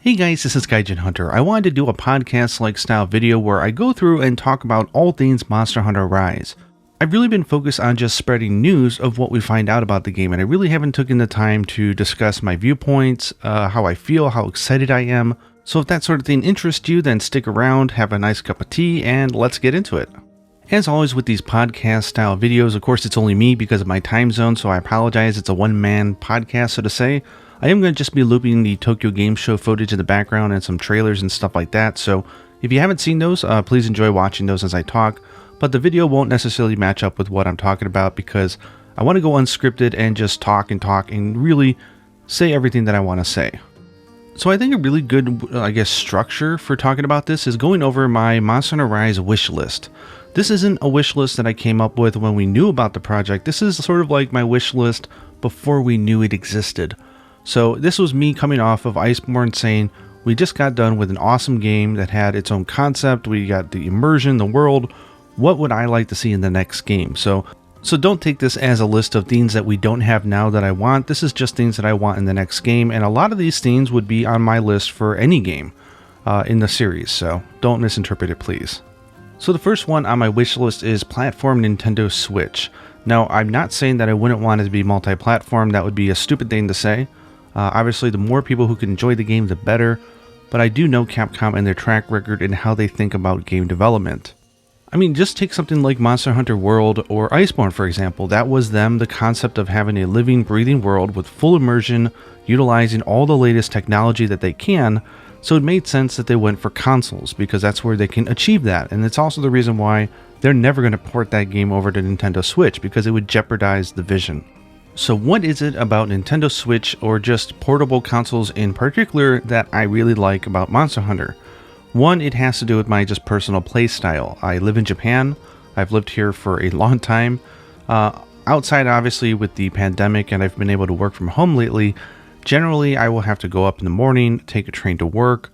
Hey guys, this is Gaijin Hunter. I wanted to do a podcast-like style video where I go through and talk about all things Monster Hunter Rise. I've really been focused on just spreading news of what we find out about the game, and I really haven't taken the time to discuss my viewpoints, how I feel, how excited I am. So if that sort of thing interests you, then stick around, have a nice cup of tea, and let's get into it. As always with these podcast-style videos, of course it's only me because of my time zone, so I apologize. It's a one-man podcast, so to say. I am going to just be looping the Tokyo Game Show footage in the background and some trailers and stuff like that, so if you haven't seen those, please enjoy watching those as I talk, but the video won't necessarily match up with what I'm talking about because I want to go unscripted and just talk and really say everything that I want to say. So I think a really good, structure for talking about this is going over my Monster Hunter Rise wish list. This isn't a wish list that I came up with when we knew about the project. This is sort of like my wish list before we knew it existed. So this was me coming off of Iceborne saying, we just got done with an awesome game that had its own concept, we got the immersion, the world, what would I like to see in the next game? So don't take this as a list of things that we don't have now that I want. This is just things that I want in the next game, and a lot of these things would be on my list for any game in the series, so don't misinterpret it please. So the first one on my wish list is platform Nintendo Switch. Now I'm not saying that I wouldn't want it to be multi-platform, that would be a stupid thing to say. Obviously, the more people who can enjoy the game, the better, but I do know Capcom and their track record and how they think about game development. I mean, just take something like Monster Hunter World or Iceborne, for example. That was them, the concept of having a living, breathing world with full immersion, utilizing all the latest technology that they can, so it made sense that they went for consoles, because that's where they can achieve that, and it's also the reason why they're never going to port that game over to Nintendo Switch, because it would jeopardize the vision. So what is it about Nintendo Switch, or just portable consoles in particular, that I really like about Monster Hunter? One, it has to do with my just personal play style. I live in Japan. I've lived here for a long time. Outside, obviously, with the pandemic, and I've been able to work from home lately, generally I will have to go up in the morning, take a train to work,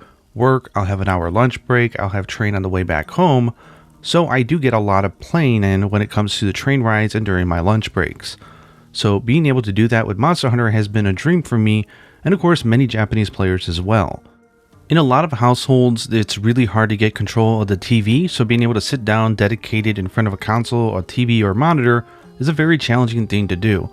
I'll have an hour lunch break, I'll have train on the way back home, so I do get a lot of playing in when it comes to the train rides and during my lunch breaks. So being able to do that with Monster Hunter has been a dream for me, and of course many Japanese players as well. In a lot of households, it's really hard to get control of the TV, so being able to sit down dedicated in front of a console, a TV, or monitor is a very challenging thing to do.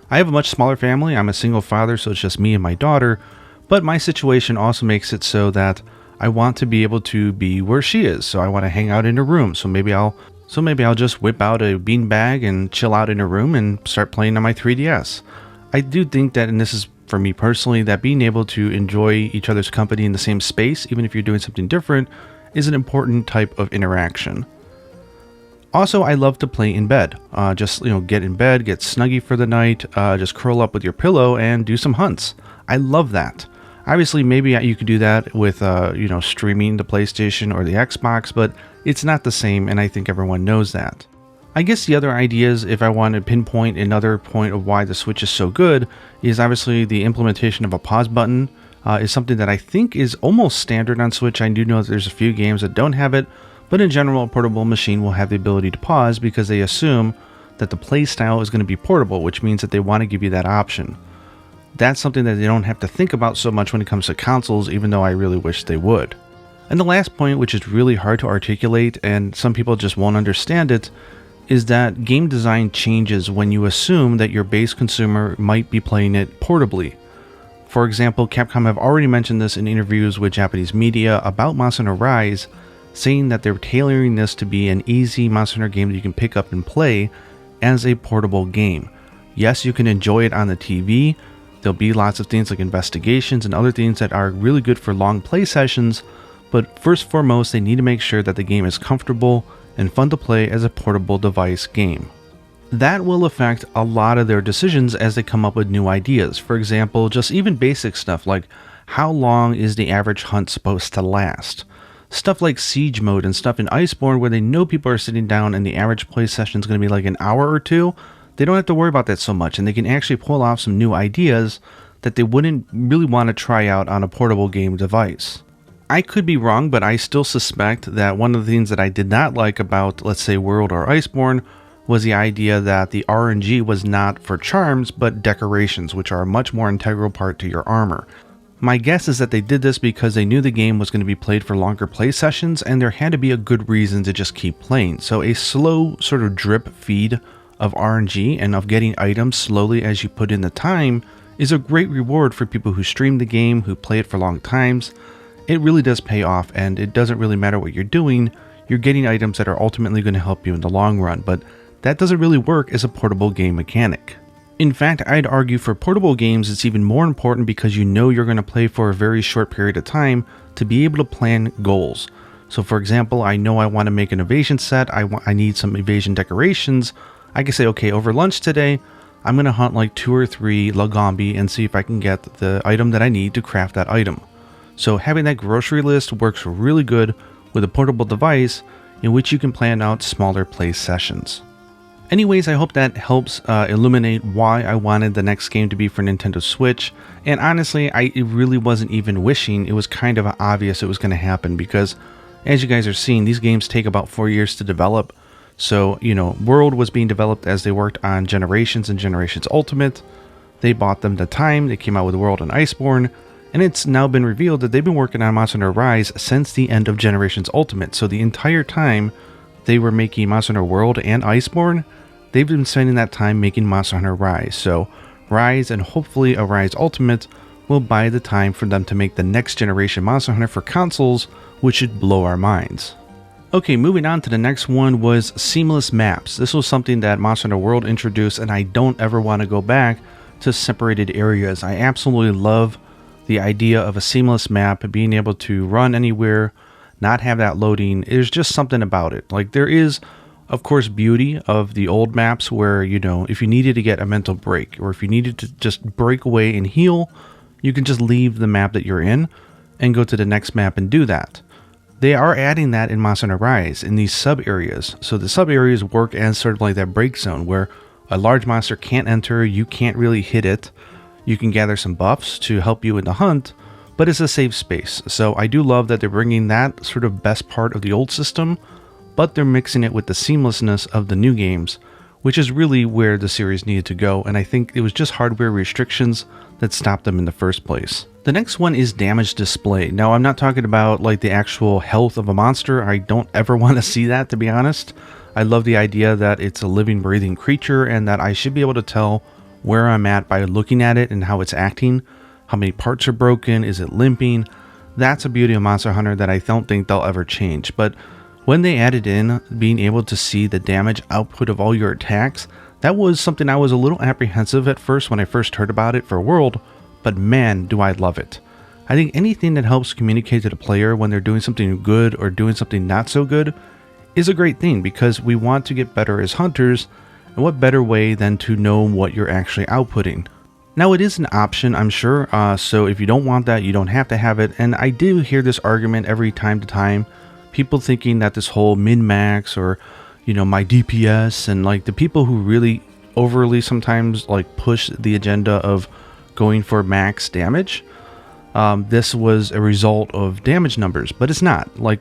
I have a much smaller family, I'm a single father, so it's just me and my daughter, but my situation also makes it so that I want to be able to be where she is, so I want to hang out in her room, so maybe I'll just whip out a beanbag and chill out in a room and start playing on my 3DS. I do think that, and this is for me personally, that being able to enjoy each other's company in the same space, even if you're doing something different, is an important type of interaction. Also, I love to play in bed. Get in bed, get snuggy for the night, just curl up with your pillow and do some hunts. I love that. Obviously, maybe you could do that with, streaming the PlayStation or the Xbox, but it's not the same, and I think everyone knows that. I guess the other ideas, if I want to pinpoint another point of why the Switch is so good, is obviously the implementation of a pause button is something that I think is almost standard on Switch. I do know that there's a few games that don't have it, but in general, a portable machine will have the ability to pause because they assume that the play style is going to be portable, which means that they want to give you that option. That's something that they don't have to think about so much when it comes to consoles, even though I really wish they would. And the last point, which is really hard to articulate, and some people just won't understand it, is that game design changes when you assume that your base consumer might be playing it portably. For example, Capcom have already mentioned this in interviews with Japanese media about Monster Hunter Rise, saying that they're tailoring this to be an easy Monster Hunter game that you can pick up and play as a portable game. Yes, you can enjoy it on the TV. There'll be lots of things like investigations and other things that are really good for long play sessions, but first and foremost, they need to make sure that the game is comfortable and fun to play as a portable device game. That will affect a lot of their decisions as they come up with new ideas. For example, just even basic stuff like how long is the average hunt supposed to last? Stuff like siege mode and stuff in Iceborne where they know people are sitting down and the average play session is going to be like an hour or two. They don't have to worry about that so much, and they can actually pull off some new ideas that they wouldn't really want to try out on a portable game device. I could be wrong, but I still suspect that one of the things that I did not like about, let's say, World or Iceborne was the idea that the RNG was not for charms, but decorations, which are a much more integral part to your armor. My guess is that they did this because they knew the game was going to be played for longer play sessions and there had to be a good reason to just keep playing. So a slow sort of drip feed of RNG and of getting items slowly as you put in the time is a great reward for people who stream the game, who play it for long times. It really does pay off, and it doesn't really matter what you're doing. You're getting items that are ultimately going to help you in the long run, but that doesn't really work as a portable game mechanic. In fact, I'd argue for portable games it's even more important because you know you're going to play for a very short period of time to be able to plan goals. So for example, I know I want to make an evasion set, I need some evasion decorations. I can say, okay, over lunch today, I'm going to hunt like 2 or 3 Lagombi and see if I can get the item that I need to craft that item. So having that grocery list works really good with a portable device in which you can plan out smaller play sessions. Anyways, I hope that helps illuminate why I wanted the next game to be for Nintendo Switch. And honestly, it really wasn't even wishing. It was kind of obvious it was going to happen because, as you guys are seeing, these games take about 4 years to develop. So, you know, World was being developed as they worked on Generations and Generations Ultimate. They bought them the time. They came out with World and Iceborne. And it's now been revealed that they've been working on Monster Hunter Rise since the end of Generations Ultimate. So the entire time they were making Monster Hunter World and Iceborne, they've been spending that time making Monster Hunter Rise. So Rise and hopefully a Rise Ultimate will buy the time for them to make the next generation Monster Hunter for consoles, which should blow our minds. Okay, moving on to the next one was seamless maps. This was something that Monster Hunter World introduced, and I don't ever want to go back to separated areas. I absolutely love the idea of a seamless map, being able to run anywhere, not have that loading. There's just something about it. Like, there is, of course, beauty of the old maps where, you know, if you needed to get a mental break or if you needed to just break away and heal, you can just leave the map that you're in and go to the next map and do that. They are adding that in Monster Hunter Rise in these sub areas. So the sub areas work as sort of like that break zone where a large monster can't enter, you can't really hit it. You can gather some buffs to help you in the hunt, but it's a safe space. So I do love that they're bringing that sort of best part of the old system, but they're mixing it with the seamlessness of the new games, which is really where the series needed to go, and I think it was just hardware restrictions that stopped them in the first place. The next one is damage display. Now, I'm not talking about like the actual health of a monster. I don't ever want to see that, to be honest. I love the idea that it's a living, breathing creature and that I should be able to tell where I'm at by looking at it and how it's acting. How many parts are broken? Is it limping? That's a beauty of Monster Hunter that I don't think they'll ever change. But when they added in being able to see the damage output of all your attacks, that was something I was a little apprehensive at first when I first heard about it for World, but man, do I love it. I think anything that helps communicate to the player when they're doing something good or doing something not so good is a great thing because we want to get better as hunters, and what better way than to know what you're actually outputting. Now, it is an option, I'm sure, so if you don't want that, you don't have to have it, and I do hear this argument every time to time, people thinking that this whole min-max or, you know, my DPS, and like the people who really overly sometimes like push the agenda of going for max damage, this was a result of damage numbers, but it's not. Like,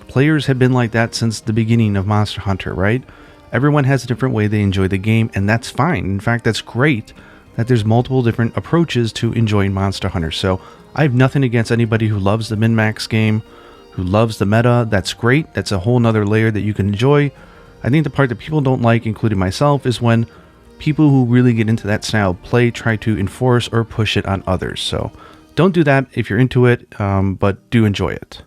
players have been like that since the beginning of Monster Hunter, right? Everyone has a different way they enjoy the game, and that's fine. In fact, that's great that there's multiple different approaches to enjoying Monster Hunter. So I have nothing against anybody who loves the min-max game, who loves the meta. That's great. That's a whole nother layer that you can enjoy. I think the part that people don't like, including myself, is when people who really get into that style of play try to enforce or push it on others. So don't do that if you're into it, but do enjoy it.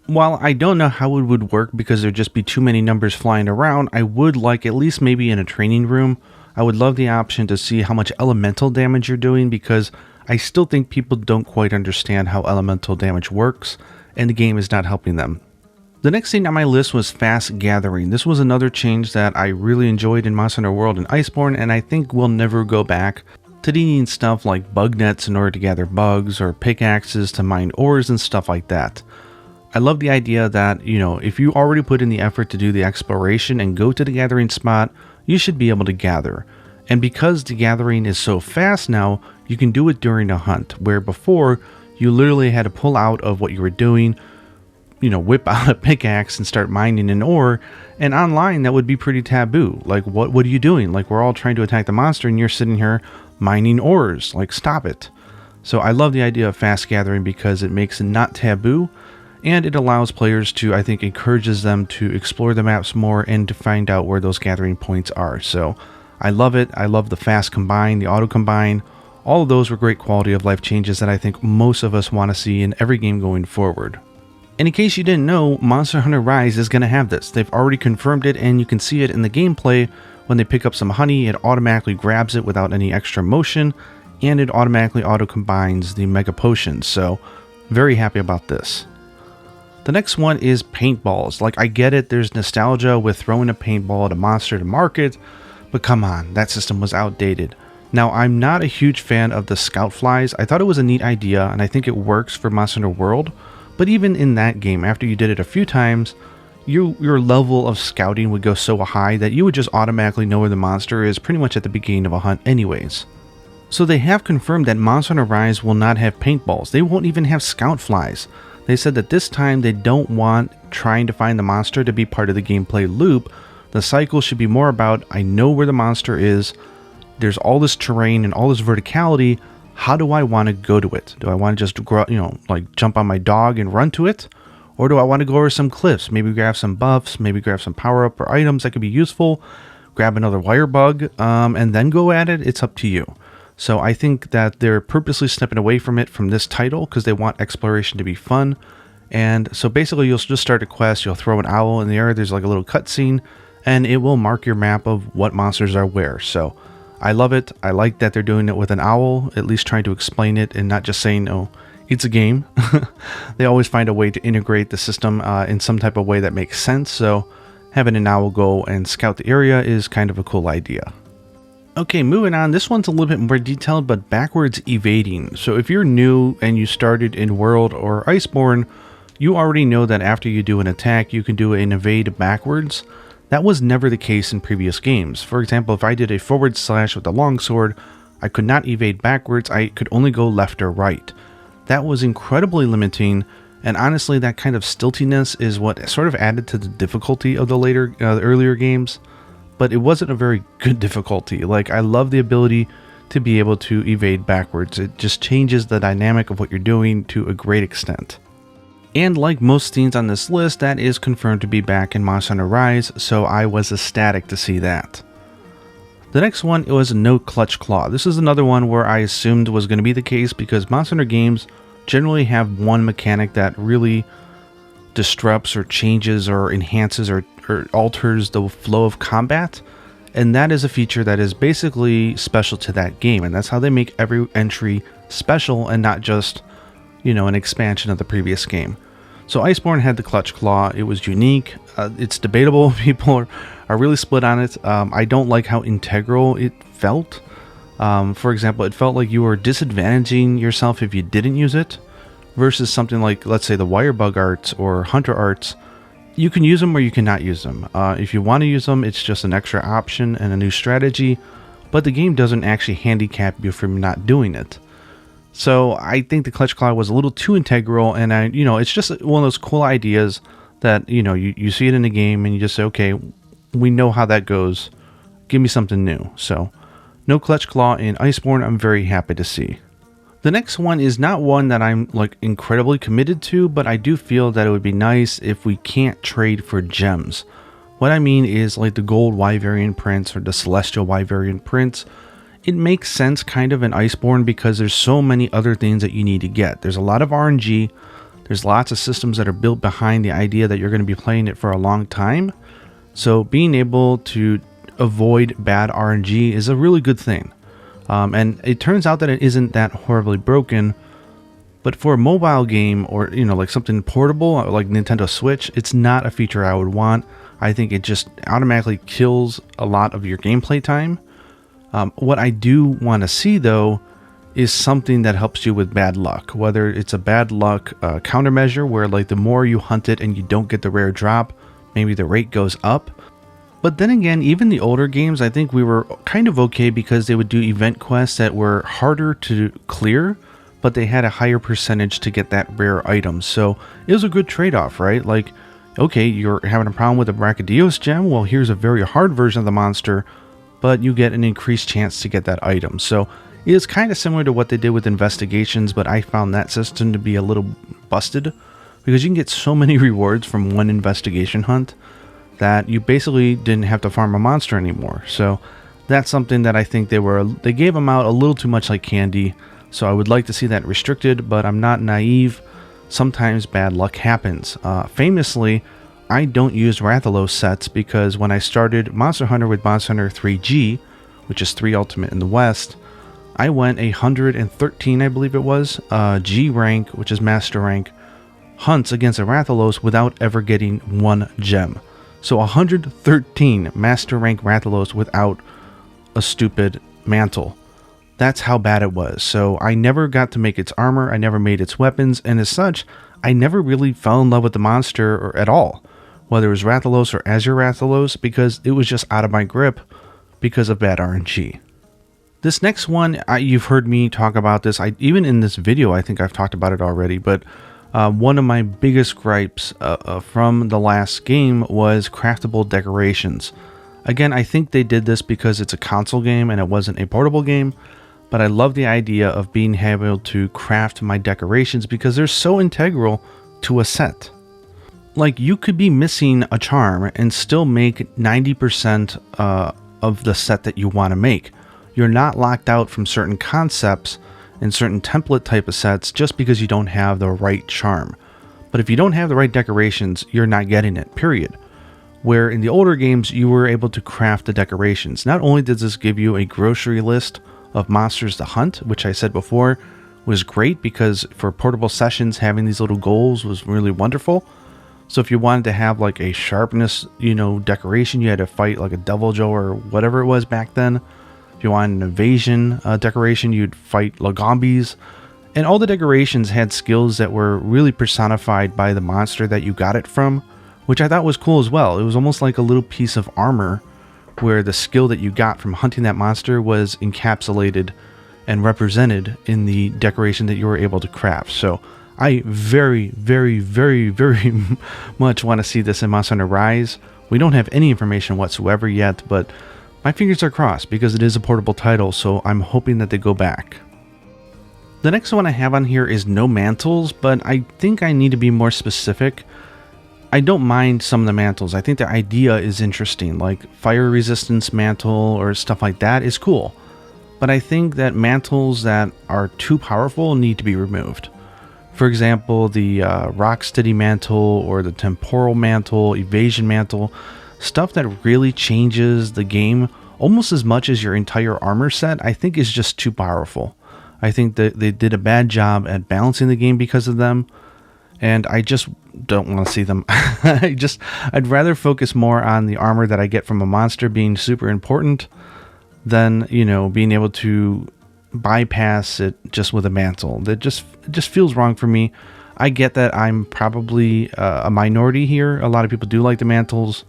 While I don't know how it would work because there'd just be too many numbers flying around, I would like, at least maybe in a training room, I would love the option to see how much elemental damage you're doing, because I still think people don't quite understand how elemental damage works, and the game is not helping them. The next thing on my list was fast gathering. This was another change that I really enjoyed in Monster Hunter World and Iceborne, and I think we'll never go back to needing stuff like bug nets in order to gather bugs, or pickaxes to mine ores and stuff like that. I love the idea that, you know, if you already put in the effort to do the exploration and go to the gathering spot, you should be able to gather. And because the gathering is so fast now, you can do it during a hunt, where before you literally had to pull out of what you were doing, you know, whip out a pickaxe and start mining an ore, and online that would be pretty taboo. Like, what are you doing? Like, we're all trying to attack the monster and you're sitting here mining ores. Like, stop it. So I love the idea of fast gathering because it makes it not taboo, and it allows players to, I think, encourages them to explore the maps more and to find out where those gathering points are. So I love it. I love the fast combine, the auto combine. All of those were great quality of life changes that I think most of us want to see in every game going forward. And in case you didn't know, Monster Hunter Rise is going to have this. They've already confirmed it, and you can see it in the gameplay. When they pick up some honey, it automatically grabs it without any extra motion, and it automatically auto-combines the Mega Potions, so very happy about this. The next one is Paintballs. Like, I get it, there's nostalgia with throwing a paintball at a monster to market, but come on, that system was outdated. Now, I'm not a huge fan of the Scout Flies. I thought it was a neat idea, and I think it works for Monster Hunter World, but even in that game, after you did it a few times, your level of scouting would go so high that you would just automatically know where the monster is pretty much at the beginning of a hunt anyways. So they have confirmed that Monster Hunter Rise will not have paintballs. They won't even have Scout Flies. They said that this time they don't want trying to find the monster to be part of the gameplay loop. The cycle should be more about, I know where the monster is, there's all this terrain and all this verticality, how do I want to go to it? Do I want to just, like jump on my dog and run to it? Or do I want to go over some cliffs, maybe grab some buffs, maybe grab some power-up or items that could be useful, grab another wire bug, and then go at it? It's up to you. So I think that they're purposely stepping away from it from this title because they want exploration to be fun. And so basically you'll just start a quest, you'll throw an owl in the air, there's like a little cutscene, and it will mark your map of what monsters are where. So I love it. I like that they're doing it with an owl, at least trying to explain it and not just saying, oh, it's a game. They always find a way to integrate the system in some type of way that makes sense. So having an owl go and scout the area is kind of a cool idea. Okay, moving on. This one's a little bit more detailed, but backwards evading. So if you're new and you started in World or Iceborne, you already know that after you do an attack, you can do an evade backwards. That was never the case in previous games. For example, if I did a forward slash with a longsword, I could not evade backwards. I could only go left or right. That was incredibly limiting, and honestly, that kind of stiltiness is what sort of added to the difficulty of the earlier games. But it wasn't a very good difficulty. Like, I love the ability to be able to evade backwards. It just changes the dynamic of what you're doing to a great extent. And like most scenes on this list, that is confirmed to be back in Monster Hunter Rise, so I was ecstatic to see that. The next one was No Clutch Claw. This is another one where I assumed was going to be the case because Monster Hunter games generally have one mechanic that really disrupts or changes or enhances or alters the flow of combat, and that is a feature that is basically special to that game, and that's how they make every entry special and not just, an expansion of the previous game. So Iceborne had the Clutch Claw. It was unique. It's debatable. People are really split on it. I don't like how integral it felt. For example, it felt like you were disadvantaging yourself if you didn't use it, versus something like, let's say, the Wirebug arts or Hunter arts. You can use them or you cannot use them. If you want to use them, it's just an extra option and a new strategy, but the game doesn't actually handicap you from not doing it. So I think the Clutch Claw was a little too integral, and it's just one of those cool ideas that, you see it in the game and you just say, okay, we know how that goes. Give me something new. So no Clutch Claw in Iceborne, I'm very happy to see. The next one is not one that I'm incredibly committed to, but I do feel that it would be nice if we can't trade for gems. What I mean is like the gold Wyverian prints or the celestial Wyverian prints. It makes sense kind of in Iceborne because there's so many other things that you need to get. There's a lot of RNG. There's lots of systems that are built behind the idea that you're going to be playing it for a long time. So being able to avoid bad RNG is a really good thing. And it turns out that it isn't that horribly broken, but for a mobile game or, like something portable like Nintendo Switch, it's not a feature I would want. I think it just automatically kills a lot of your gameplay time. What I do want to see, though, is something that helps you with bad luck, whether it's a bad luck countermeasure where like the more you hunt it and you don't get the rare drop, maybe the rate goes up. But then again, even the older games, I think we were kind of okay because they would do event quests that were harder to clear, but they had a higher percentage to get that rare item. So it was a good trade-off, right? Like, okay, you're having a problem with a Brachydios gem. Well, here's a very hard version of the monster, but you get an increased chance to get that item. So It is kind of similar to what they did with investigations, but I found that system to be a little busted because you can get so many rewards from one investigation hunt that you basically didn't have to farm a monster anymore. So that's something that I think they gave them out a little too much like candy. So I would like to see that restricted, but I'm not naive. Sometimes bad luck happens. Famously, I don't use Rathalos sets because when I started Monster Hunter with Monster Hunter 3G, which is 3 Ultimate in the West, I went 113, I believe it was, G rank, which is Master rank, hunts against a Rathalos without ever getting 1 gem. So 113 Master rank Rathalos without a stupid mantle. That's how bad it was. So I never got to make its armor, I never made its weapons, and as such, I never really fell in love with the monster or at all, whether it was Rathalos or Azure Rathalos, because it was just out of my grip because of bad RNG. This next one, you've heard me talk about this, even in this video I think I've talked about it already, but one of my biggest gripes from the last game was Craftable Decorations. Again, I think they did this because it's a console game and it wasn't a portable game, but I love the idea of being able to craft my decorations because they're so integral to a set. Like, you could be missing a charm and still make 90% of the set that you want to make. You're not locked out from certain concepts and certain template type of sets just because you don't have the right charm. But if you don't have the right decorations, you're not getting it, period. Where in the older games, you were able to craft the decorations. Not only does this give you a grocery list of monsters to hunt, which I said before was great because for portable sessions, having these little goals was really wonderful. So if you wanted to have like a sharpness, decoration, you had to fight like a Devil Joe or whatever it was back then. If you wanted an evasion decoration, you'd fight Lagombies. And all the decorations had skills that were really personified by the monster that you got it from, which I thought was cool as well. It was almost like a little piece of armor where the skill that you got from hunting that monster was encapsulated and represented in the decoration that you were able to craft. So I very, very, very, very much want to see this in Monster Hunter Rise. We don't have any information whatsoever yet, but my fingers are crossed because it is a portable title, so I'm hoping that they go back. The next one I have on here is no mantles, but I think I need to be more specific. I don't mind some of the mantles. I think the idea is interesting, like fire resistance mantle or stuff like that is cool. But I think that mantles that are too powerful need to be removed. For example, the Rocksteady mantle or the temporal mantle, evasion mantle, stuff that really changes the game almost as much as your entire armor set, I think is just too powerful. I think that they did a bad job at balancing the game because of them. And I just don't want to see them. I'd rather focus more on the armor that I get from a monster being super important than, being able to bypass it just with a mantle. It just feels wrong for me. I get that I'm probably a minority here. A lot of people do like the mantles,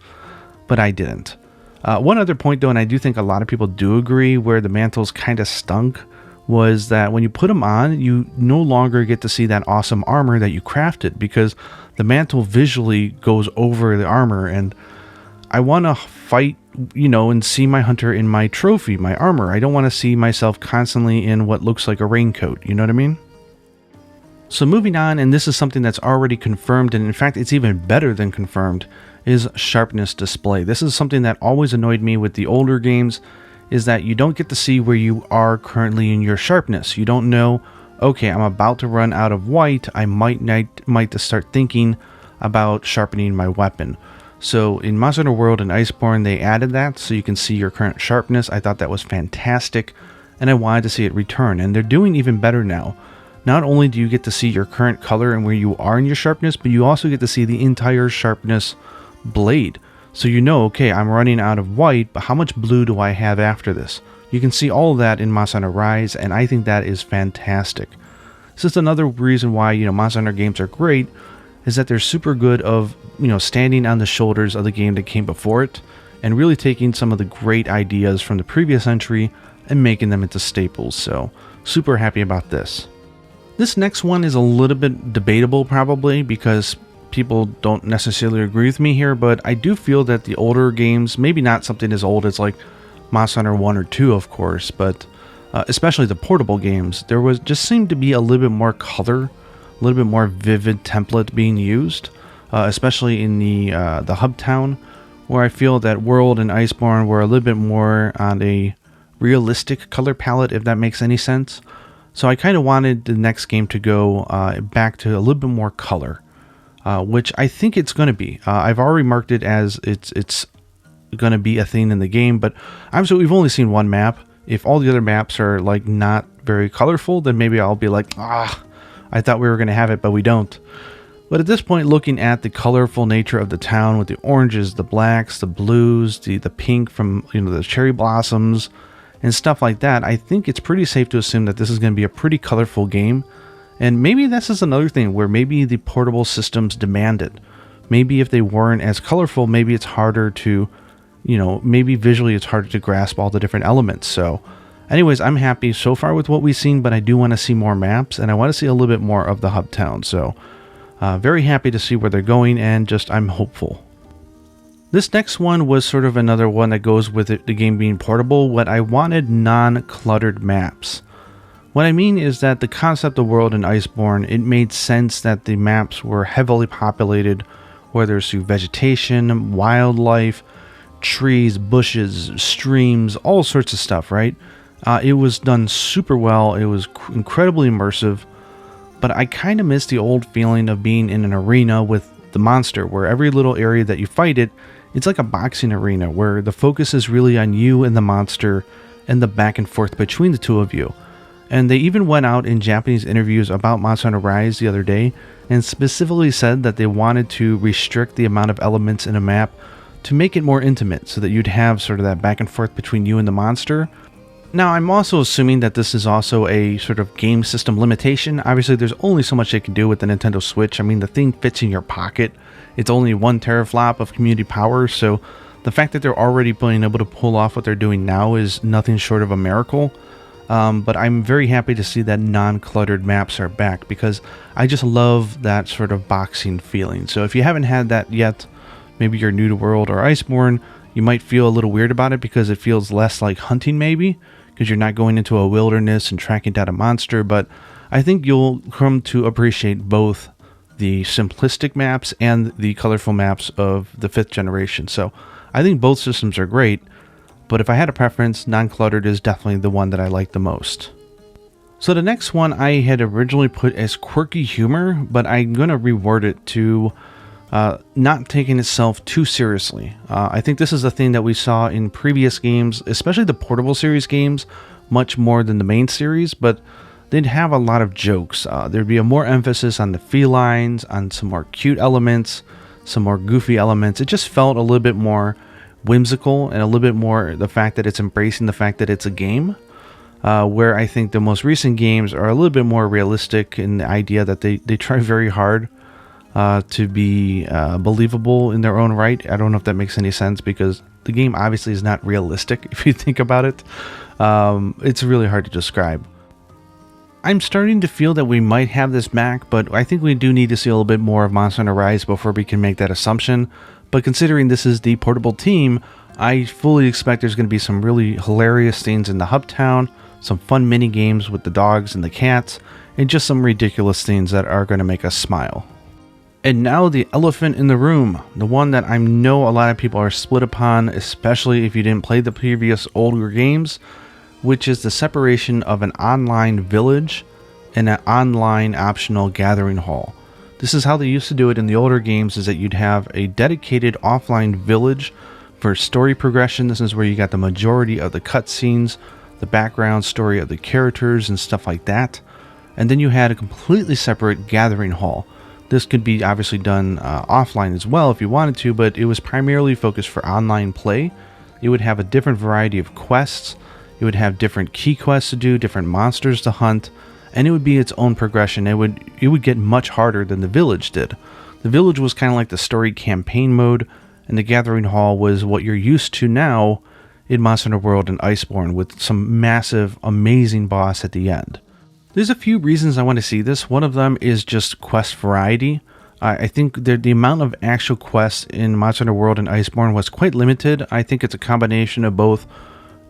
but I didn't. One other point though, and I do think a lot of people do agree where the mantles kind of stunk, was that when you put them on, you no longer get to see that awesome armor that you crafted because the mantle visually goes over the armor, and I want to fight, and see my hunter in my trophy, my armor. I don't want to see myself constantly in what looks like a raincoat, you know what I mean? So moving on, and this is something that's already confirmed, and in fact it's even better than confirmed, is sharpness display. This is something that always annoyed me with the older games, is that you don't get to see where you are currently in your sharpness. You don't know, okay, I'm about to run out of white, I might to start thinking about sharpening my weapon. So in Monster Hunter World and Iceborne, they added that so you can see your current sharpness. I thought that was fantastic, and I wanted to see it return, and they're doing even better now. Not only do you get to see your current color and where you are in your sharpness, but you also get to see the entire sharpness blade. So okay, I'm running out of white, but how much blue do I have after this? You can see all of that in Monster Hunter Rise, and I think that is fantastic. This is another reason why, Monster Hunter games are great, is that they're super good of, standing on the shoulders of the game that came before it, and really taking some of the great ideas from the previous entry and making them into staples. So, super happy about this. This next one is a little bit debatable probably, because people don't necessarily agree with me here, but I do feel that the older games, maybe not something as old as like Monster Hunter 1 or 2 of course, but especially the portable games, there was just seemed to be a little bit more color, a little bit more vivid template being used, especially in the hub town, where I feel that World and Iceborne were a little bit more on a realistic color palette, if that makes any sense. So I kind of wanted the next game to go back to a little bit more color, which I think it's going to be. I've already marked it as it's going to be a thing in the game, but obviously we've only seen one map. If all the other maps are like not very colorful, then maybe I'll be like, I thought we were going to have it, but we don't. But at this point, looking at the colorful nature of the town with the oranges, the blacks, the blues, the pink from the cherry blossoms and stuff like that, I think it's pretty safe to assume that this is going to be a pretty colorful game. And maybe this is another thing where maybe the portable systems demand it. Maybe if they weren't as colorful, maybe it's harder to, maybe visually it's harder to grasp all the different elements. So anyways, I'm happy so far with what we've seen, but I do want to see more maps and I want to see a little bit more of the hub town. So very happy to see where they're going, and I'm hopeful. This next one was sort of another one that goes with it, the game being portable. What I wanted non-cluttered maps. What I mean is that the concept of World and Iceborne, it made sense that the maps were heavily populated, whether it's through vegetation, wildlife, trees, bushes, streams, all sorts of stuff, right? It was done super well. It was incredibly immersive, but I kind of miss the old feeling of being in an arena with the monster, where every little area that you fight it's like a boxing arena where the focus is really on you and the monster and the back and forth between the two of you. And they even went out in Japanese interviews about Monster Hunter Rise the other day and specifically said that they wanted to restrict the amount of elements in a map to make it more intimate, so that you'd have sort of that back and forth between you and the monster. Now, I'm also assuming that this is also a sort of game system limitation. Obviously, there's only so much they can do with the Nintendo Switch. I mean, the thing fits in your pocket. It's only 1 teraflop of community power, so the fact that they're already being able to pull off what they're doing now is nothing short of a miracle. But I'm very happy to see that non-cluttered maps are back, because I just love that sort of boxing feeling. So if you haven't had that yet, maybe you're new to World or Iceborne, you might feel a little weird about it because it feels less like hunting maybe, because you're not going into a wilderness and tracking down a monster. But I think you'll come to appreciate both the simplistic maps and the colorful maps of the 5th generation. So I think both systems are great, but if I had a preference, non-cluttered is definitely the one that I like the most. So the next one I had originally put as quirky humor, but I'm going to reword it to not taking itself too seriously. I think this is a thing that we saw in previous games, especially the portable series games, much more than the main series, but they'd have a lot of jokes. There'd be a more emphasis on the felines, on some more cute elements, some more goofy elements. It just felt a little bit more whimsical and a little bit more the fact that it's embracing the fact that it's a game, where I think the most recent games are a little bit more realistic in the idea that they try very hard to be believable in their own right. I don't know if that makes any sense, because the game obviously is not realistic if you think about it. It's really hard to describe. I'm starting to feel that we might have this back, but I think we do need to see a little bit more of Monster Hunter Rise before we can make that assumption. But considering this is the portable team, I fully expect there's going to be some really hilarious things in the hub town, some fun mini games with the dogs and the cats, and just some ridiculous things that are going to make us smile. And now the elephant in the room, the one that I know a lot of people are split upon, especially if you didn't play the previous older games, which is the separation of an online village and an online optional gathering hall. This is how they used to do it in the older games, is that you'd have a dedicated offline village for story progression. This is where you got the majority of the cutscenes, the background story of the characters and stuff like that. And then you had a completely separate gathering hall. This could be obviously done offline as well if you wanted to, but it was primarily focused for online play. It would have a different variety of quests. It would have different key quests to do, different monsters to hunt, and it would be its own progression. It would get much harder than the village did. The village was kind of like the story campaign mode, and the gathering hall was what you're used to now in Monster Hunter World and Iceborne, with some massive, amazing boss at the end. There's a few reasons I want to see this. One of them is just quest variety. I think the amount of actual quests in Monster Hunter World and Iceborne was quite limited. I think it's a combination of both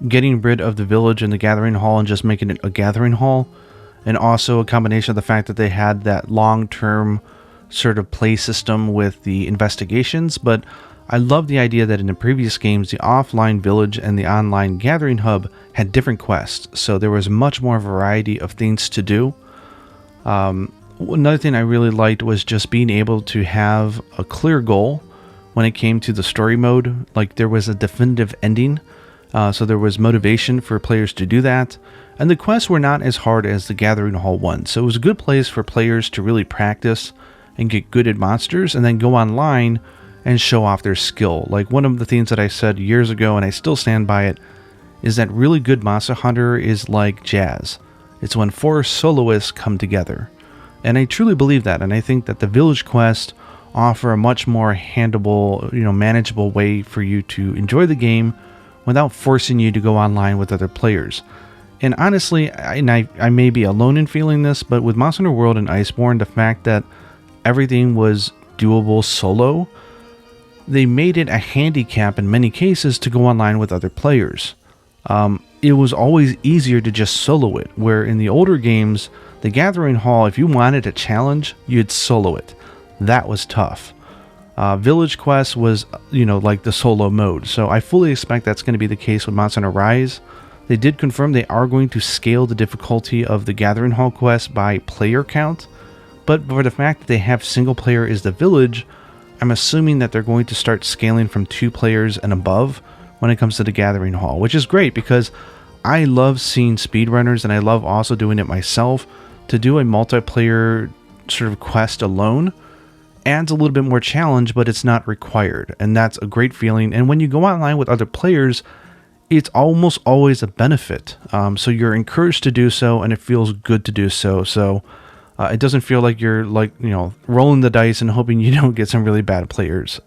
getting rid of the village and the gathering hall and just making it a gathering hall, and also a combination of the fact that they had that long-term sort of play system with the investigations. But I love the idea that in the previous games, the offline village and the online gathering hub had different quests, so there was much more variety of things to do. Another thing I really liked was just being able to have a clear goal when it came to the story mode. Like, there was a definitive ending, so there was motivation for players to do that. And the quests were not as hard as the Gathering Hall one, so it was a good place for players to really practice and get good at monsters, and then go online and show off their skill. Like, one of the things that I said years ago, and I still stand by it, is that really good Monster Hunter is like jazz. It's when four soloists come together. And I truly believe that, and I think that the village quests offer a much more handleable, manageable way for you to enjoy the game without forcing you to go online with other players. And honestly, I may be alone in feeling this, but with Monster Hunter World and Iceborne, the fact that everything was doable solo, they made it a handicap in many cases to go online with other players. It was always easier to just solo it, where in the older games, the Gathering Hall, if you wanted a challenge, you'd solo it. That was tough. Village Quest was, like the solo mode, so I fully expect that's going to be the case with Monster Hunter Rise. They did confirm they are going to scale the difficulty of the Gathering Hall quest by player count, but for the fact that they have single player is the village, I'm assuming that they're going to start scaling from 2 players and above when it comes to the Gathering Hall, which is great because I love seeing speedrunners, and I love also doing it myself. To do a multiplayer sort of quest alone adds a little bit more challenge, but it's not required, and that's a great feeling. And when you go online with other players, it's almost always a benefit. So you're encouraged to do so, and it feels good to do so. So it doesn't feel like you're rolling the dice and hoping you don't get some really bad players.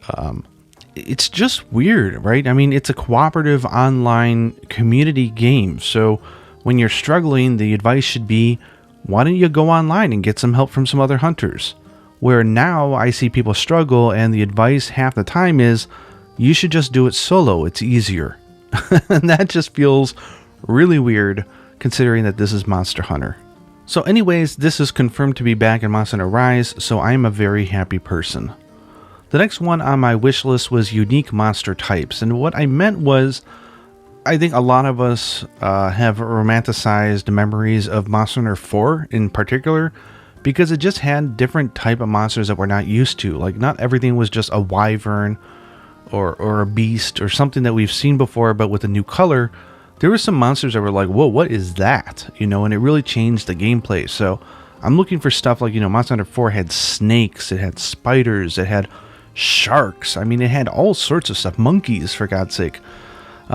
It's just weird, right? I mean, it's a cooperative online community game. So when you're struggling, the advice should be, why don't you go online and get some help from some other hunters? Where now I see people struggle, and the advice half the time is, you should just do it solo, it's easier. And that just feels really weird considering that this is Monster Hunter. So anyways, this is confirmed to be back in Monster Hunter Rise, so I am a very happy person. The next one on my wish list was unique monster types, and what I meant was, I think a lot of us have romanticized memories of Monster Hunter 4 in particular, because it just had different type of monsters that we're not used to. Like, not everything was just a wyvern or a beast or something that we've seen before, but with a new color. There were some monsters that were like, whoa, what is that? And it really changed the gameplay. So I'm looking for stuff like, Monster Hunter 4 had snakes, it had spiders, it had sharks. I mean, it had all sorts of stuff, monkeys, for God's sake. So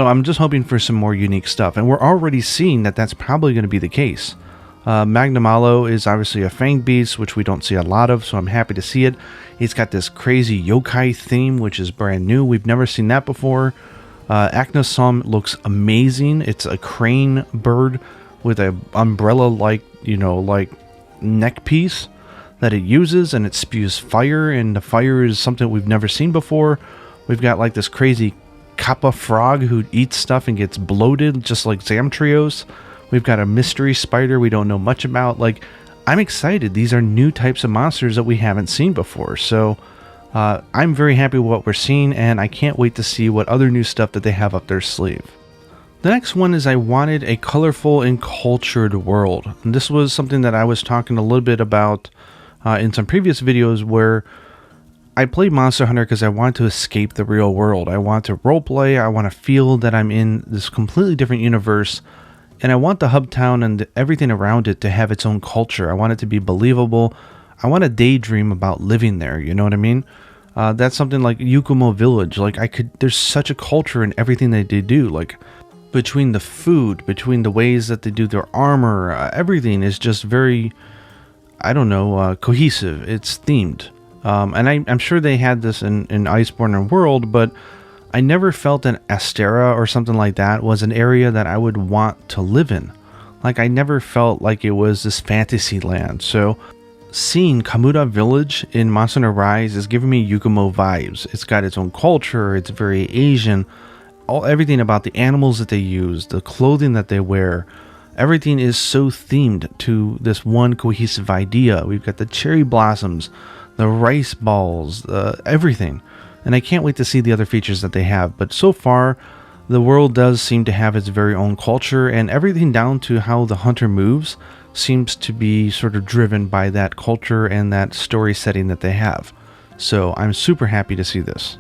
I'm just hoping for some more unique stuff, and we're already seeing that that's probably going to be the case. Magnamalo is obviously a fang beast, which we don't see a lot of, so I'm happy to see it. He's got this crazy yokai theme, which is brand new. We've never seen that before. Acnosum looks amazing. It's a crane bird with a umbrella-like, like neck piece that it uses, and it spews fire, and the fire is something we've never seen before. We've got like this crazy Kappa frog who eats stuff and gets bloated, just like Zamtrios. We've got a mystery spider we don't know much about. Like, I'm excited. These are new types of monsters that we haven't seen before. So I'm very happy with what we're seeing, and I can't wait to see what other new stuff that they have up their sleeve. The next one is I wanted a colorful and cultured world. And this was something that I was talking a little bit about in some previous videos, where I played Monster Hunter because I want to escape the real world. I want to roleplay. I want to feel that I'm in this completely different universe, and I want the hub town and everything around it to have its own culture. I want it to be believable. I want to daydream about living there. You know what I mean? That's something like Yukumo Village. Like, there's such a culture in everything that they do. Like, between the food, between the ways that they do their armor, everything is just very, cohesive. It's themed. And I'm sure they had this in Iceborne and World, but I never felt an Astera or something like that was an area that I would want to live in. Like, I never felt like it was this fantasy land. So seeing Kamuda Village in Monster Hunter Rise is giving me Yukumo vibes. It's got its own culture, it's very Asian, everything about the animals that they use, the clothing that they wear, everything is so themed to this one cohesive idea. We've got the cherry blossoms, the rice balls, everything. And I can't wait to see the other features that they have. But so far, the world does seem to have its very own culture, and everything down to how the hunter moves seems to be sort of driven by that culture and that story setting that they have. So I'm super happy to see this.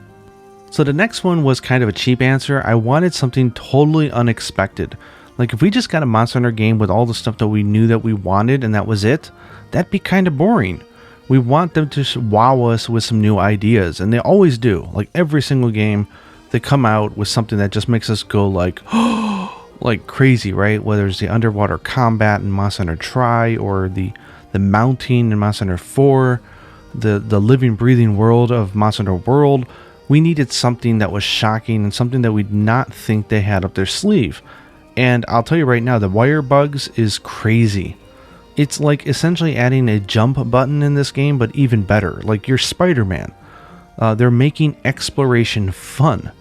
So the next one was kind of a cheap answer. I wanted something totally unexpected. Like if we just got a Monster Hunter game with all the stuff that we knew that we wanted and that was it, that'd be kind of boring. We want them to wow us with some new ideas, and they always do. Like every single game, they come out with something that just makes us go like, like crazy, right? Whether it's the underwater combat in Monster Hunter Tri, or the mounting in Monster Hunter 4, the living, breathing world of Monster Hunter World. We needed something that was shocking and something that we'd not think they had up their sleeve. And I'll tell you right now, the wire bugs is crazy. It's like essentially adding a jump button in this game, but even better. Like you're Spider-Man. They're making exploration fun.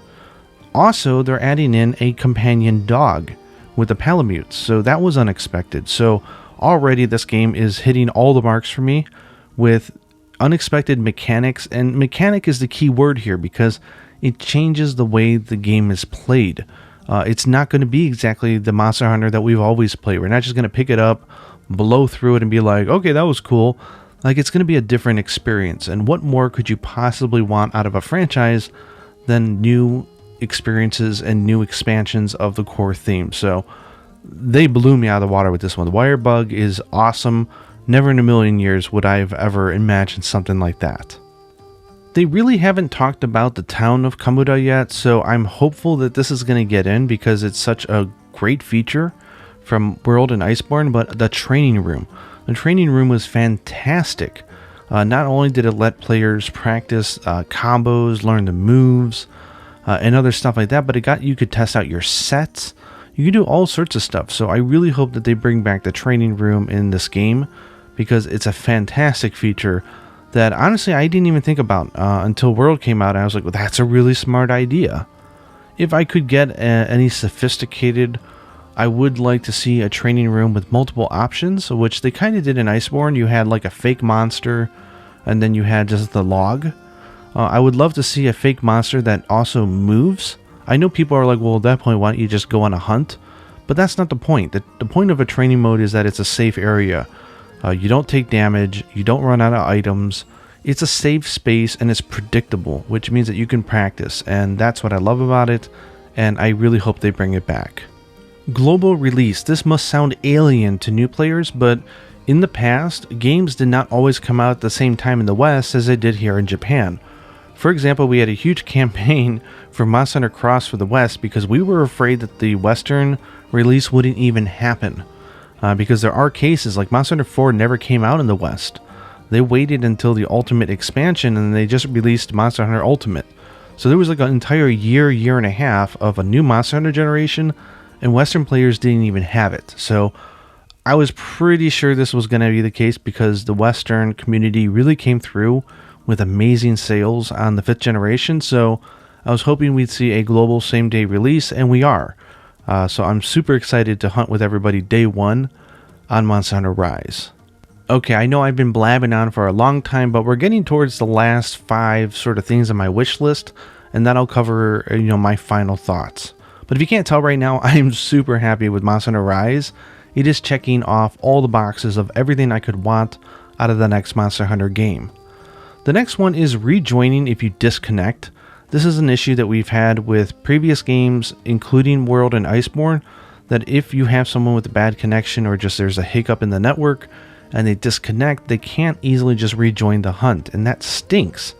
Also, they're adding in a companion dog with the Palamutes, so that was unexpected. So already this game is hitting all the marks for me with unexpected mechanics, and mechanic is the key word here because it changes the way the game is played. It's not going to be exactly the Monster Hunter that we've always played. We're not just going to pick it up, blow through it, and be like, okay, that was cool. Like, it's going to be a different experience. And what more could you possibly want out of a franchise than new experiences and new expansions of the core theme? So they blew me out of the water with this one. The wire bug is awesome. Never in a million years would I have ever imagined something like that. They really haven't talked about the town of Kamuda yet, so I'm hopeful that this is going to get in because it's such a great feature from World and Iceborne. But the training room was fantastic. Not only did it let players practice combos, learn the moves, and other stuff like that, but you could test out your sets. You could do all sorts of stuff. So I really hope that they bring back the training room in this game, because it's a fantastic feature that honestly I didn't even think about until World came out. I was like, well, that's a really smart idea. If I could get any sophisticated, I would like to see a training room with multiple options, which they kind of did in Iceborne. You had like a fake monster, and then you had just the log. I would love to see a fake monster that also moves. I know people are like, well, at that point, why don't you just go on a hunt? But that's not the point. The point of a training mode is that it's a safe area. You don't take damage, you don't run out of items. It's a safe space and it's predictable, which means that you can practice, and that's what I love about it, and I really hope they bring it back. Global release. This must sound alien to new players, but in the past, games did not always come out at the same time in the West as they did here in Japan. For example, we had a huge campaign for Monster Hunter Cross for the West because we were afraid that the Western release wouldn't even happen. Because there are cases like Monster Hunter 4 never came out in the West. They waited until the Ultimate expansion and they just released Monster Hunter Ultimate. So there was like an entire year and a half of a new Monster Hunter generation, and Western players didn't even have it. So I was pretty sure this was going to be the case because the Western community really came through with amazing sales on the 5th generation. So I was hoping we'd see a global same-day release, and we are. So I'm super excited to hunt with everybody day one on Monster Hunter Rise. Okay, I know I've been blabbing on for a long time, but we're getting towards the last 5 sort of things on my wish list, and that'll cover, my final thoughts. But if you can't tell right now, I'm super happy with Monster Hunter Rise. It is checking off all the boxes of everything I could want out of the next Monster Hunter game. The next one is rejoining if you disconnect. This is an issue that we've had with previous games, including World and Iceborne, that if you have someone with a bad connection or just there's a hiccup in the network and they disconnect, they can't easily just rejoin the hunt, and that stinks.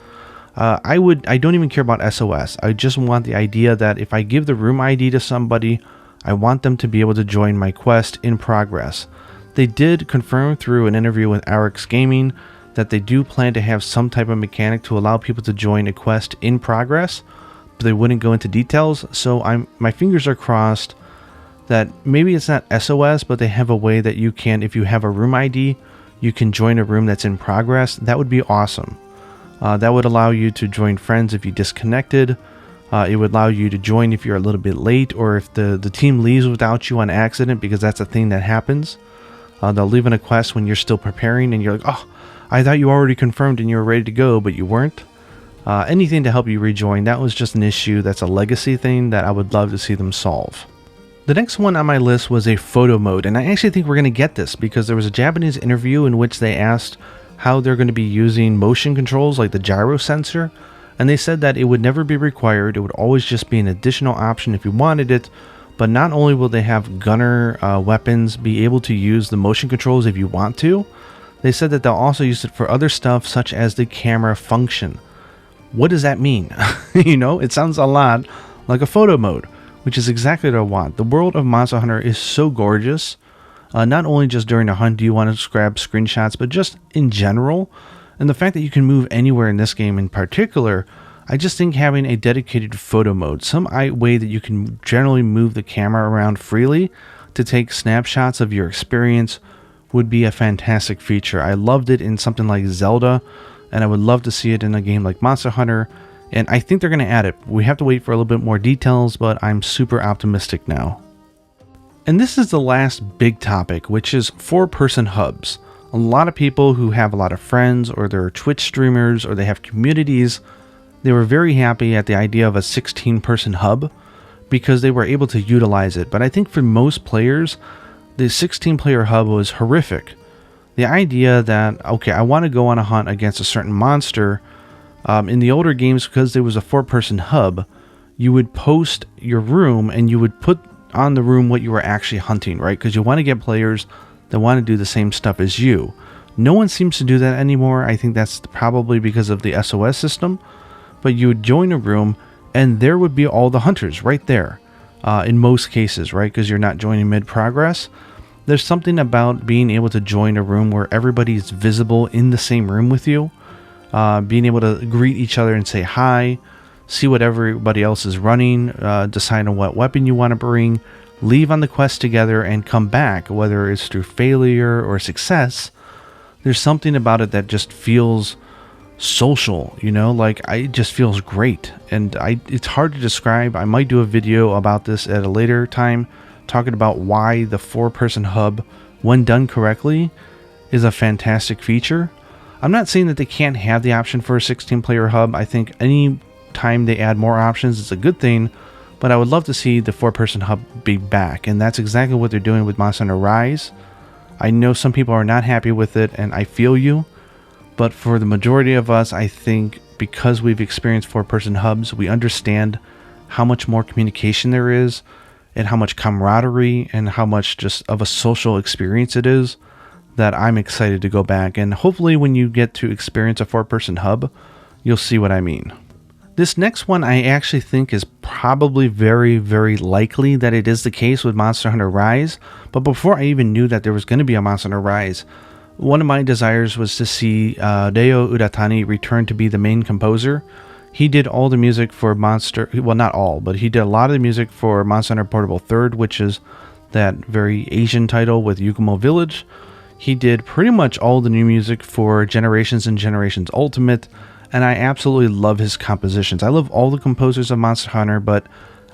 I don't even care about SOS. I just want the idea that if I give the room ID to somebody, I want them to be able to join my quest in progress. They did confirm through an interview with Arix Gaming that they do plan to have some type of mechanic to allow people to join a quest in progress, but they wouldn't go into details. So my fingers are crossed that maybe it's not SOS, but they have a way that you can, if you have a room ID, you can join a room that's in progress. That would be awesome. That would allow you to join friends if you disconnected. It would allow you to join if you're a little bit late, or if the team leaves without you on accident, because that's a thing that happens. They'll leave in a quest when you're still preparing and you're like, oh, I thought you already confirmed and you were ready to go, but you weren't. Anything to help you rejoin. That was just an issue. That's a legacy thing that I would love to see them solve. The next one on my list was a photo mode, and I actually think we're going to get this because there was a Japanese interview in which they asked how they're going to be using motion controls like the gyro sensor, and they said that it would never be required. It would always just be an additional option if you wanted it. But not only will they have gunner weapons be able to use the motion controls if you want to, they said that they'll also use it for other stuff such as the camera function. What does that mean? You know, it sounds a lot like a photo mode, which is exactly what I want. The world of Monster Hunter is so gorgeous. Not only just during a hunt do you want to grab screenshots, but just in general. And the fact that you can move anywhere in this game in particular, I just think having a dedicated photo mode, some way that you can generally move the camera around freely to take snapshots of your experience, would be a fantastic feature. I loved it in something like Zelda, and I would love to see it in a game like Monster Hunter, and I think they're going to add it. We have to wait for a little bit more details, but I'm super optimistic now. And this is the last big topic, which is 4-person hubs. A lot of people who have a lot of friends, or they're Twitch streamers, or they have communities, they were very happy at the idea of a 16-person hub because they were able to utilize it. But I think for most players, the 16-player hub was horrific. The idea that, okay, I want to go on a hunt against a certain monster. In the older games, because there was a 4-person hub, you would post your room and you would put on the room what you were actually hunting, right? Because you want to get players that want to do the same stuff as you. No one seems to do that anymore. I think that's probably because of the SOS system. But you would join a room and there would be all the hunters right there. In most cases, right? Because you're not joining mid-progress. There's something about being able to join a room where everybody's visible in the same room with you. Being able to greet each other and say hi, see what everybody else is running, decide on what weapon you want to bring, leave on the quest together and come back, whether it's through failure or success. There's something about it that just feels social, you know, like it just feels great. And it's hard to describe. I might do a video about this at a later time, talking about why the 4-person hub, when done correctly, is a fantastic feature. I'm not saying that they can't have the option for a 16-player hub. I think any time they add more options, it's a good thing. But I would love to see the 4-person hub be back. And that's exactly what they're doing with Monster Hunter Rise. I know some people are not happy with it, and I feel you. But for the majority of us, I think because we've experienced 4-person hubs, we understand how much more communication there is, and how much camaraderie, and how much just of a social experience it is, that I'm excited to go back. And hopefully when you get to experience a 4-person hub, you'll see what I mean. This next one I actually think is probably very, very likely that it is the case with Monster Hunter Rise. But before I even knew that there was going to be a Monster Hunter Rise, one of my desires was to see Reo Uratani return to be the main composer. He did all the music for well, not all, but he did a lot of the music for Monster Hunter Portable 3rd, which is that very Asian title with Yukumo Village. He did pretty much all the new music for Generations and Generations Ultimate, and I absolutely love his compositions. I love all the composers of Monster Hunter, but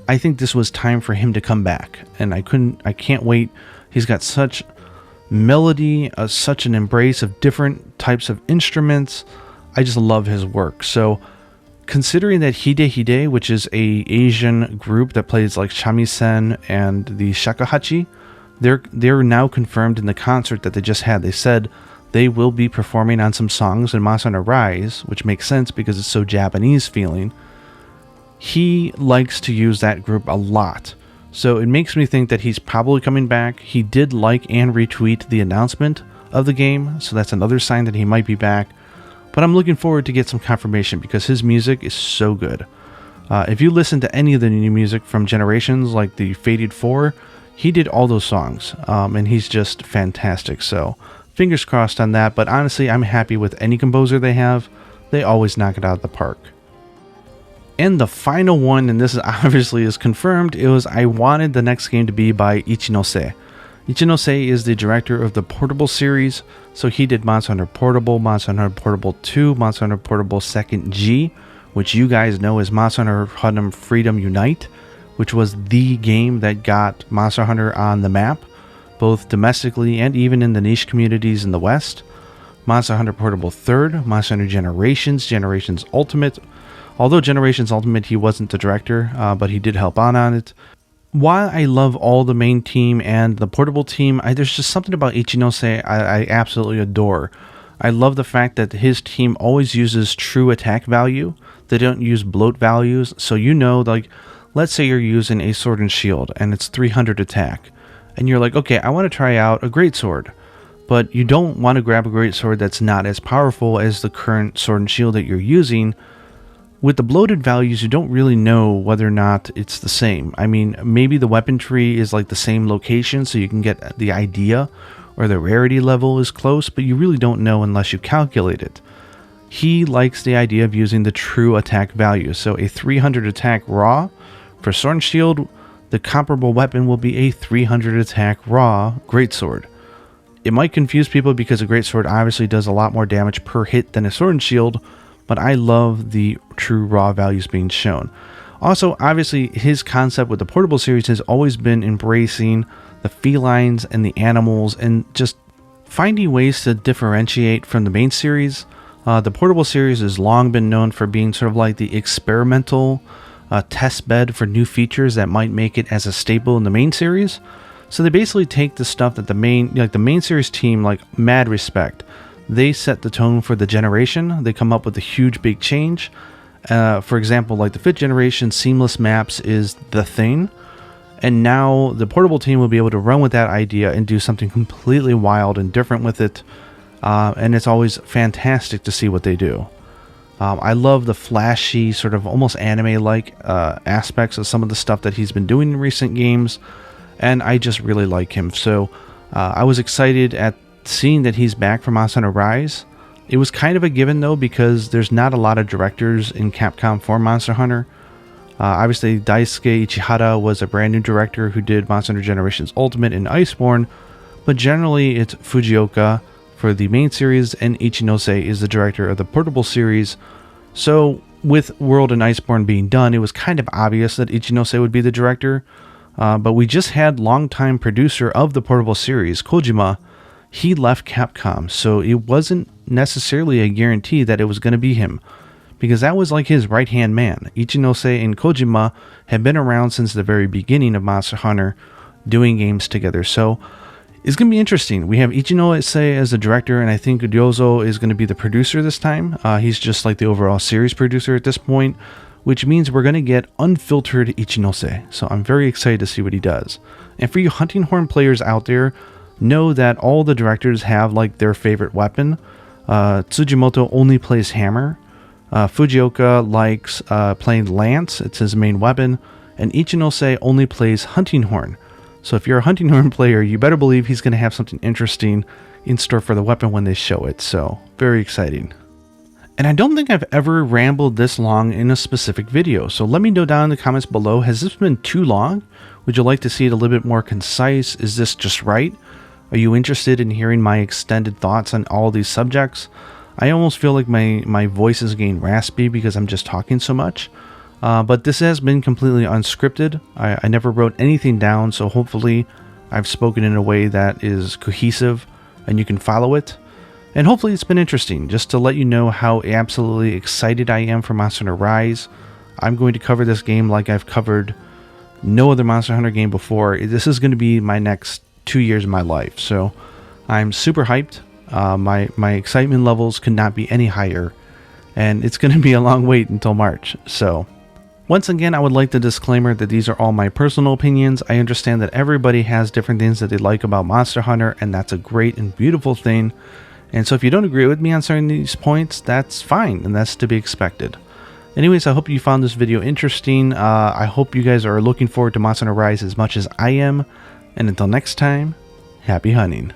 I think this was time for him to come back, and I can't wait. He's got such melody, such an embrace of different types of instruments. I just love his work. So considering that Hide, which is a Asian group that plays like shamisen and the shakuhachi, they're now confirmed in the concert that they just had. They said they will be performing on some songs in Monster Hunter Rise, which makes sense because it's so Japanese feeling. He likes to use that group a lot, so it makes me think that he's probably coming back. He did like and retweet the announcement of the game, so that's another sign that he might be back. But I'm looking forward to get some confirmation because his music is so good. If you listen to any of the new music from Generations, like the Faded 4, he did all those songs, and he's just fantastic. So fingers crossed on that, but honestly, I'm happy with any composer they have. They always knock it out of the park. And the final one, and this is obviously is confirmed, it was I wanted the next game to be by Ichinose. Ichinose is the director of the Portable series, so he did Monster Hunter Portable, Monster Hunter Portable 2, Monster Hunter Portable 2nd G, which you guys know is Monster Hunter Hunt Freedom Unite, which was the game that got Monster Hunter on the map, both domestically and even in the niche communities in the West. Monster Hunter Portable 3rd, Monster Hunter Generations, Generations Ultimate. Although Generations Ultimate, he wasn't the director, but he did help on it. While I love all the main team and the portable team, there's just something about Ichinose I absolutely adore. I love the fact that his team always uses true attack value. They don't use bloat values, so you know, like, let's say you're using a sword and shield and it's 300 attack, and you're like, okay, I want to try out a greatsword, but you don't want to grab a greatsword that's not as powerful as the current sword and shield that you're using. With the bloated values, you don't really know whether or not it's the same. I mean, maybe the weapon tree is like the same location, so you can get the idea, or the rarity level is close, but you really don't know unless you calculate it. He likes the idea of using the true attack value, so a 300 attack raw for sword and shield, the comparable weapon will be a 300 attack raw greatsword. It might confuse people because a greatsword obviously does a lot more damage per hit than a sword and shield, but I love the true raw values being shown. Also, obviously, his concept with the portable series has always been embracing the felines and the animals and just finding ways to differentiate from the main series. The portable series has long been known for being sort of like the experimental test bed for new features that might make it as a staple in the main series. So they basically take the stuff that the main series team, like, mad respect. They set the tone for the generation. They come up with a huge big change. For example, like the 5th generation, seamless maps is the thing. And now the portable team will be able to run with that idea and do something completely wild and different with it. And it's always fantastic to see what they do. I love the flashy, sort of almost anime-like aspects of some of the stuff that he's been doing in recent games. And I just really like him. So I was excited at seeing that he's back for Monster Hunter Rise. It was kind of a given though, because there's not a lot of directors in Capcom for Monster Hunter. Obviously, Daisuke Ichihara was a brand new director who did Monster Hunter Generations Ultimate and Iceborne, but generally it's Fujioka for the main series, and Ichinose is the director of the portable series. So with World and Iceborne being done, it was kind of obvious that Ichinose would be the director, but we just had longtime producer of the portable series, Kojima. He left Capcom, so it wasn't necessarily a guarantee that it was going to be him, because that was like his right-hand man. Ichinose and Kojima have been around since the very beginning of Monster Hunter, doing games together, so it's going to be interesting. We have Ichinose as the director, and I think Ryozo is going to be the producer this time. He's just like the overall series producer at this point, which means we're going to get unfiltered Ichinose, so I'm very excited to see what he does. And for you Hunting Horn players out there, know that all the directors have like their favorite weapon. Tsujimoto only plays hammer. Fujioka likes playing lance, it's his main weapon, and Ichinose only plays hunting horn. So if you're a hunting horn player, you better believe he's going to have something interesting in store for the weapon when they show it, so very exciting. And I don't think I've ever rambled this long in a specific video, so let me know down in the comments below, has this been too long? Would you like to see it a little bit more concise? Is this just right? Are you interested in hearing my extended thoughts on all these subjects? I almost feel like my voice is getting raspy because I'm just talking so much. But this has been completely unscripted. I never wrote anything down, so hopefully I've spoken in a way that is cohesive and you can follow it. And hopefully it's been interesting, just to let you know how absolutely excited I am for Monster Hunter Rise. I'm going to cover this game like I've covered no other Monster Hunter game before. This is going to be my next 2 years of my life, so I'm super hyped. My excitement levels could not be any higher, and it's going to be a long wait until March. So once again, I would like the disclaimer that these are all my personal opinions. I understand that everybody has different things that they like about Monster Hunter, and that's a great and beautiful thing. And so if you don't agree with me on certain these points, that's fine, and that's to be expected. Anyways, I hope you found this video interesting. I hope you guys are looking forward to Monster Hunter Rise as much as I am. And until next time, happy hunting.